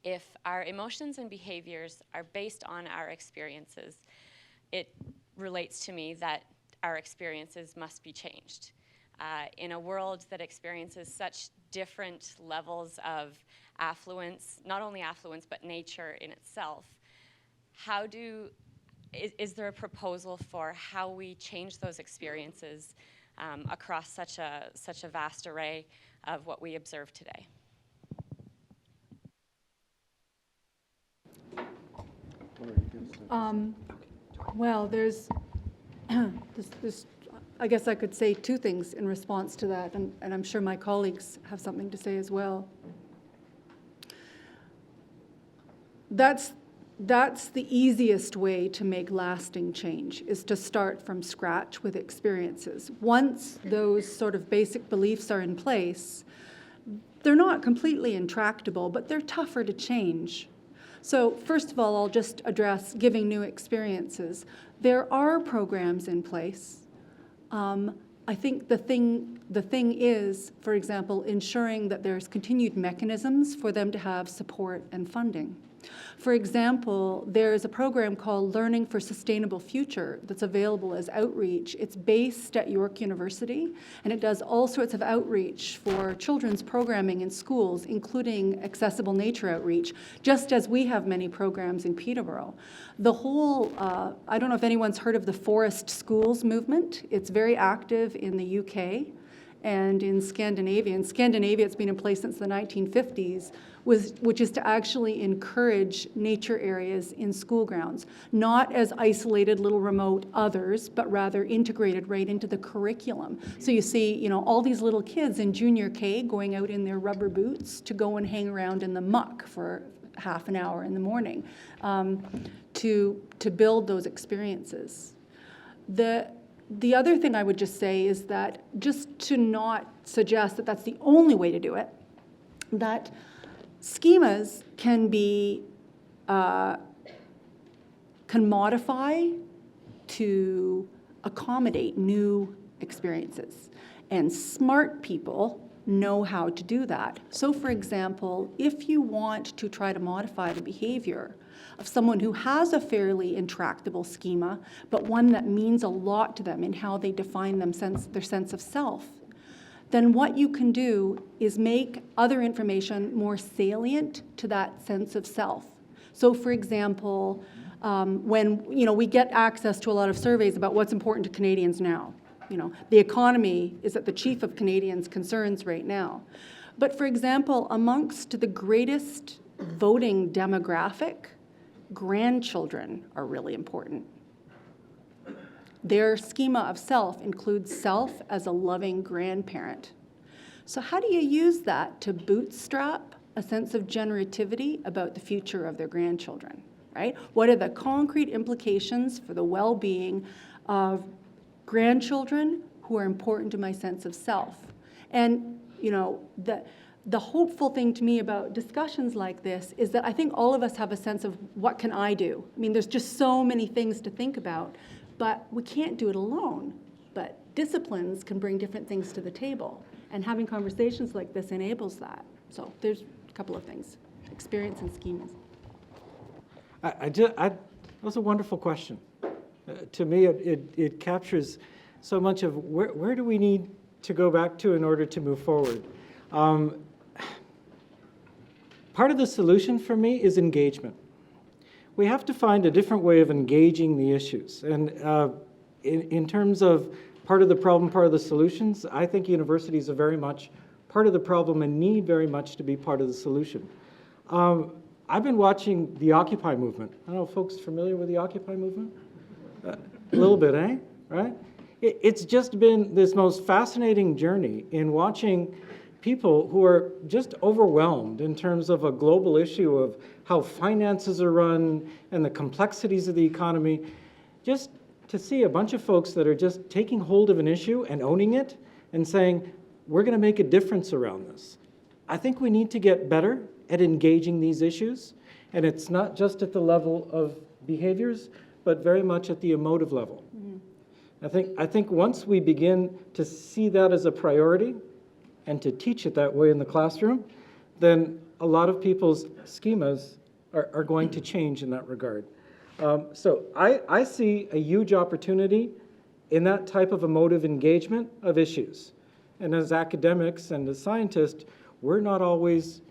If our emotions and behaviors are based on our experiences, it relates to me that our experiences must be changed. In a world that experiences such different levels of affluence, not only affluence, but nature in itself, is there a proposal for how we change those experiences across such a vast array of what we observe today? Well, there's I guess I could say two things in response to that, and I'm sure my colleagues have something to say as well. That's the easiest way to make lasting change, is to start from scratch with experiences. Once those sort of basic beliefs are in place, they're not completely intractable, but they're tougher to change. So first of all, I'll just address giving new experiences. There are programs in place. I think the thing is, for example, ensuring that there's continued mechanisms for them to have support and funding. For example, there's a program called Learning for Sustainable Future that's available as outreach. It's based at York University, and it does all sorts of outreach for children's programming in schools, including accessible nature outreach, just as we have many programs in Peterborough. The whole, I don't know if anyone's heard of the Forest Schools movement. It's very active in the UK and in Scandinavia. In Scandinavia, it's been in place since the 1950s, which is to actually encourage nature areas in school grounds, not as isolated little remote others, but rather integrated right into the curriculum. So you see, all these little kids in junior K going out in their rubber boots to go and hang around in the muck for half an hour in the morning to build those experiences. The other thing I would just say is that, just to not suggest that that's the only way to do it, that schemas can modify to accommodate new experiences. And smart people know how to do that. So for example, if you want to try to modify the behavior of someone who has a fairly intractable schema, but one that means a lot to them in how they define their sense of self, then what you can do is make other information more salient to that sense of self. So for example, when we get access to a lot of surveys about what's important to Canadians now. The economy is at the chief of Canadians' concerns right now. But for example, amongst the greatest voting demographic, grandchildren are really important. Their schema of self includes self as a loving grandparent. So how do you use that to bootstrap a sense of generativity about the future of their grandchildren, right? What are the concrete implications for the well-being of grandchildren who are important to my sense of self? And the hopeful thing to me about discussions like this is that I think all of us have a sense of, what can I do? I mean, there's just so many things to think about, but we can't do it alone. But disciplines can bring different things to the table, and having conversations like this enables that. So there's a couple of things: experience and schemas. That was a wonderful question. To me, it captures so much of where do we need to go back to in order to move forward. Part of the solution for me is engagement. We have to find a different way of engaging the issues. And in terms of part of the problem, part of the solutions, I think universities are very much part of the problem and need very much to be part of the solution. I've been watching the Occupy movement. I don't know if folks are familiar with the Occupy movement? A little bit, eh? Right? It's just been this most fascinating journey in watching people who are just overwhelmed in terms of a global issue of how finances are run and the complexities of the economy. Just to see a bunch of folks that are just taking hold of an issue and owning it and saying, we're going to make a difference around this. I think we need to get better at engaging these issues, and it's not just at the level of behaviors, but very much at the emotive level. Mm-hmm. I think once we begin to see that as a priority and to teach it that way in the classroom, then a lot of people's schemas are going to change in that regard. So I see a huge opportunity in that type of emotive engagement of issues. And as academics and as scientists, we're not always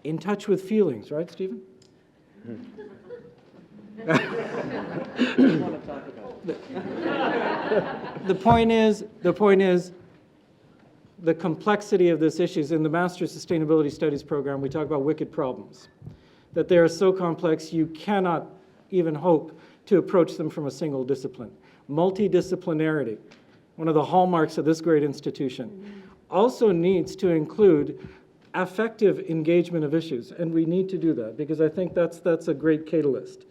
in touch with feelings, right, Stephen? The point is, the complexity of this issue is in the Master's Sustainability Studies program, we talk about wicked problems, that they are so complex you cannot even hope to approach them from a single discipline. Multidisciplinarity, one of the hallmarks of this great institution, also needs to include affective engagement of issues, and we need to do that because I think that's a great catalyst.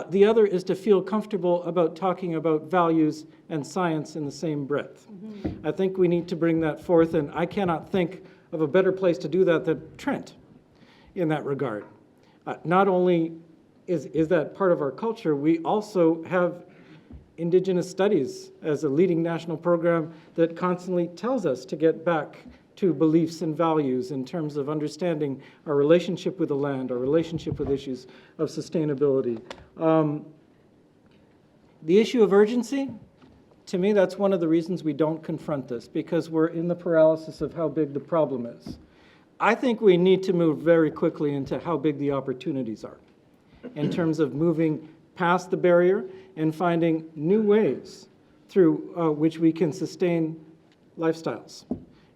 The other is to feel comfortable about talking about values and science in the same breath. I think we need to bring that forth, and I cannot think of a better place to do that than Trent in that regard. Not only is that part of our culture, we also have Indigenous Studies as a leading national program that constantly tells us to get back to beliefs and values in terms of understanding our relationship with the land, our relationship with issues of sustainability. The issue of urgency, to me, that's one of the reasons we don't confront this, because we're in the paralysis of how big the problem is. I think we need to move very quickly into how big the opportunities are in terms of moving past the barrier and finding new ways through which we can sustain lifestyles.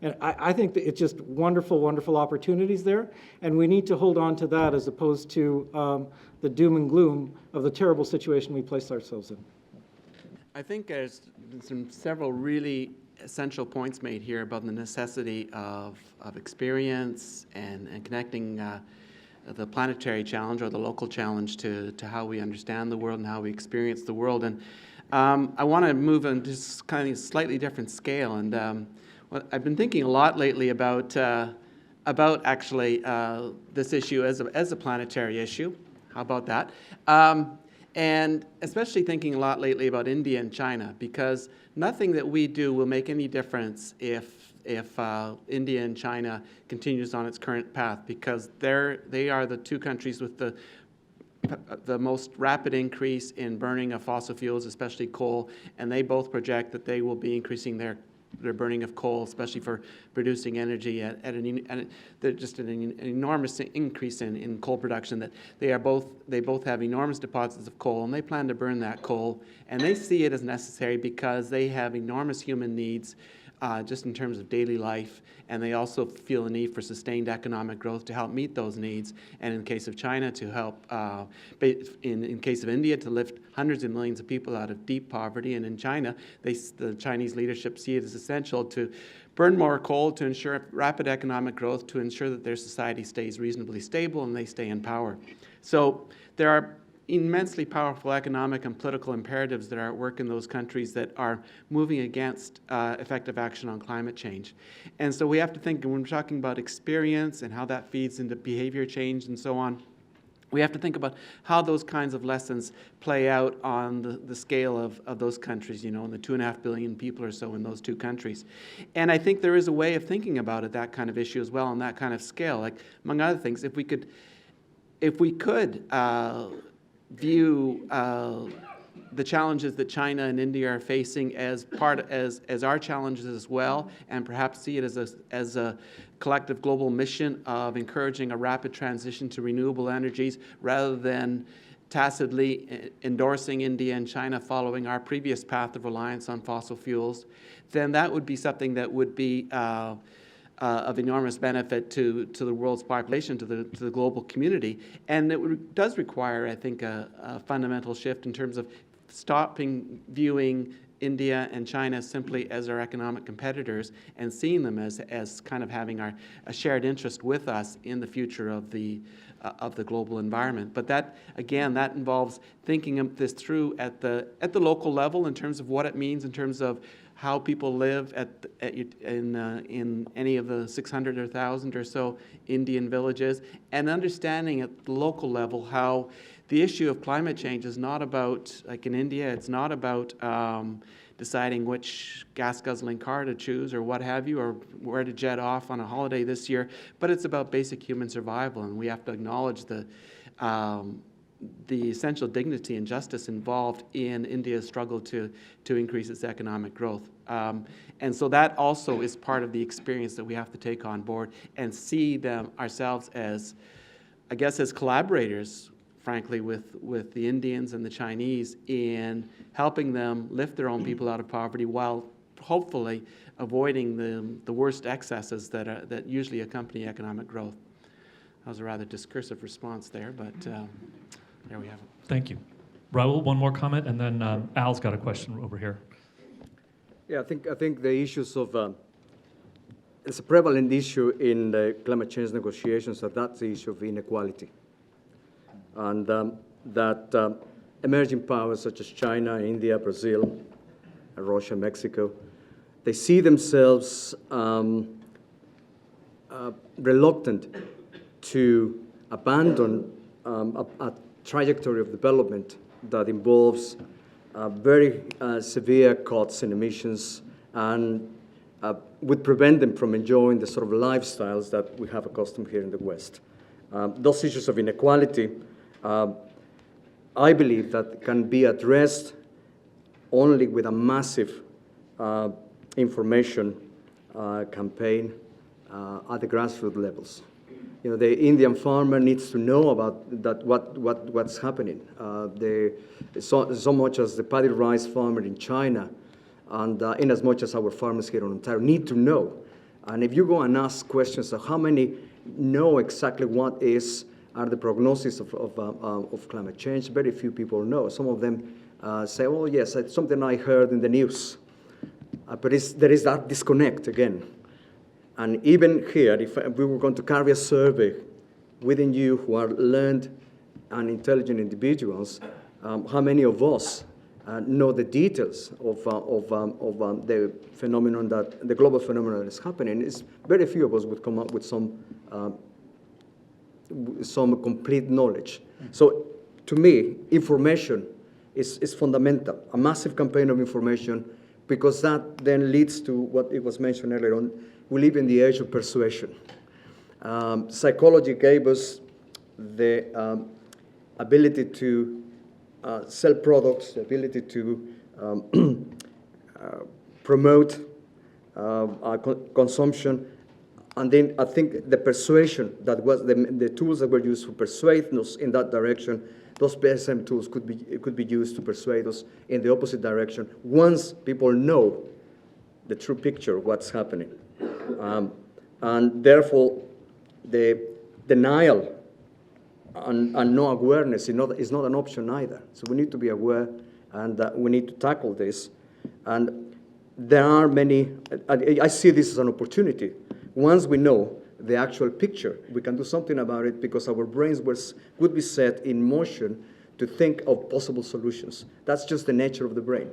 And I think that it's just wonderful, wonderful opportunities there, and we need to hold on to that as opposed to the doom and gloom of the terrible situation we place ourselves in. I think there's been several really essential points made here about the necessity of experience and connecting the planetary challenge or the local challenge to how we understand the world and how we experience the world. And I want to move on to kind of a slightly different scale. And well, I've been thinking a lot lately about actually this issue as a planetary issue. How about that? And especially thinking a lot lately about India and China, because nothing that we do will make any difference if India and China continues on its current path, because they are the two countries with the most rapid increase in burning of fossil fuels, especially coal, and they both project that they will be increasing their burning of coal, especially for producing energy at just an enormous increase in coal production. That they both have enormous deposits of coal, and they plan to burn that coal, and they see it as necessary because they have enormous human needs just in terms of daily life, and they also feel a need for sustained economic growth to help meet those needs, and in the case of China to help, in case of India, to lift hundreds of millions of people out of deep poverty, and in China, the Chinese leadership see it as essential to burn more coal to ensure rapid economic growth, to ensure that their society stays reasonably stable and they stay in power. So there are immensely powerful economic and political imperatives that are at work in those countries that are moving against effective action on climate change. And so we have to think, when we're talking about experience and how that feeds into behavior change and so on, we have to think about how those kinds of lessons play out on the scale of those countries, you know, and the 2.5 billion people or so in those two countries. And I think there is a way of thinking about it, that kind of issue as well, on that kind of scale. Like, among other things, if we could view the challenges that China and India are facing as our challenges as well, and perhaps see it as a collective global mission of encouraging a rapid transition to renewable energies, rather than tacitly endorsing India and China following our previous path of reliance on fossil fuels, then that would be something that would be of enormous benefit to the world's population, to the global community. And it does require, I think, a fundamental shift in terms of stopping viewing India and China simply as our economic competitors and seeing them as kind of having a shared interest with us in the future of the global environment. But that, again, that involves thinking of this through at the local level in terms of what it means in terms of how people live in any of the 600 or 1,000 or so Indian villages, and understanding at the local level how the issue of climate change is not about, like in India, it's not about deciding which gas-guzzling car to choose or what have you, or where to jet off on a holiday this year, but it's about basic human survival, and we have to acknowledge the essential dignity and justice involved in India's struggle to increase its economic growth. And so that also is part of the experience that we have to take on board and see them ourselves as, I guess, as collaborators, frankly, with the Indians and the Chinese in helping them lift their own people out of poverty while hopefully avoiding the worst excesses that usually accompany economic growth. That was a rather discursive response there, but there we have it. Thank you. Raul, one more comment, and then Al's got a question over here. Yeah, I think the issues of it's a prevalent issue in the climate change negotiations, that's the issue of inequality, and that emerging powers such as China, India, Brazil, Russia, Mexico, they see themselves reluctant to abandon a trajectory of development that involves very severe cuts in emissions and would prevent them from enjoying the sort of lifestyles that we have accustomed here in the West. Those issues of inequality, I believe that can be addressed only with a massive information campaign at the grassroots levels. You know, the Indian farmer needs to know about that, what's happening. So much as the paddy rice farmer in China, and in as much as our farmers here in Ontario need to know. And if you go and ask questions of how many know exactly what are the prognosis of climate change, very few people know. Some of them say, oh yes, it's something I heard in the news. But there is that disconnect again. And even here, if we were going to carry a survey within you who are learned and intelligent individuals, how many of us know the details of the phenomenon the global phenomenon that is happening? Is very few of us would come up with some complete knowledge. So, to me, information is fundamental. A massive campaign of information, because that then leads to what it was mentioned earlier on. We live in the age of persuasion. Psychology gave us the ability to sell products, the ability to promote consumption, and then I think the persuasion, that was the tools that were used to persuade us in that direction, those same tools could be used to persuade us in the opposite direction once people know the true picture of what's happening. And therefore, the denial and no awareness is not an option either. So we need to be aware, and we need to tackle this. And there are many, I see this as an opportunity. Once we know the actual picture, we can do something about it, because our brains would be set in motion to think of possible solutions. That's just the nature of the brain.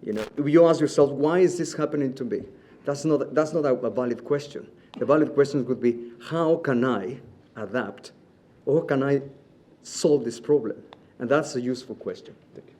You know, if you ask yourself, why is this happening to me? That's not a valid question. The valid question would be, how can I adapt, or can I solve this problem? And that's a useful question. Thank you.